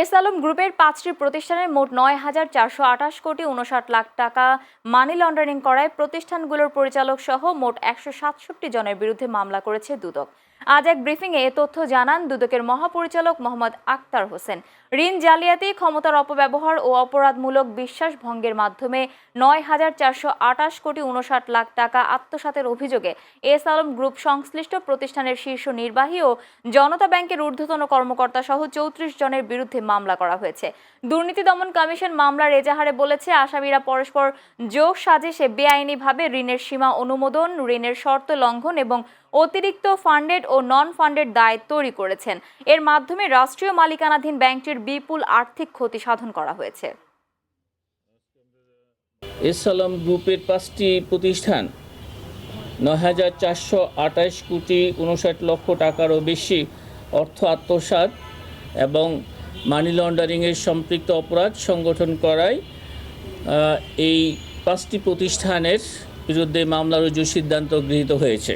S Alam গ্রুপের ৫টি প্রতিষ্ঠানের মোট ৯,৪২৮ কোটি ৫৯ লাখ টাকা মানি লন্ডারিং করায় প্রতিষ্ঠানগুলোর পরিচালক সহ মোট ১৬৭ জনের বিরুদ্ধে মামলা করেছে দুদক। আজ এক ব্রিফিংয়ে এ তথ্য জানান দুদকের মহাপরিচালক মোহাম্মদ আক্তার হোসেন। ঋণ জালিয়াতি, ক্ষমতার অপব্যবহার ও অপরাধমূলক বিশ্বাস ভঙ্গের মাধ্যমে ৯,৪২৮ কোটি ৫৯ লাখ টাকা আত্মসাতের অভিযোগে এস আলম গ্রুপ সংশ্লিষ্ট প্রতিষ্ঠানের শীর্ষ নির্বাহী ও জনতা ব্যাংকের ঊর্ধ্বতন কর্মকর্তা সহ ৩৪ জনের বিরুদ্ধে মামলা করা হয়েছে। দুর্নীতি দমন কমিশন মামলার এজাহারে বলেছে, আসামিরা পরস্পর যোগ সাজেশে বেআইনিভাবে ঋণের সীমা অনুমোদন, ঋণের শর্ত লঙ্ঘন এবং অতিরিক্ত ফান্ডেড ও নন ফান্ডেড দায় তৈরি করেছেন। এর মাধ্যমে রাষ্ট্রীয় মালিকানাধীন ব্যাংকটির বিপুল আর্থিক ক্ষতি সাধন করা হয়েছে। এস আলম গ্রুপের 5টি প্রতিষ্ঠান ৯,৪২৮ কোটি ৫৯ লক্ষ টাকারও বেশি অর্থ আত্মসাৎ এবং মানি লন্ডারিংয়ের সম্পৃক্ত অপরাধ সংগঠন করায় এই 5টি প্রতিষ্ঠানের বিরুদ্ধে মামলা রুজুর সিদ্ধান্ত গৃহীত হয়েছে।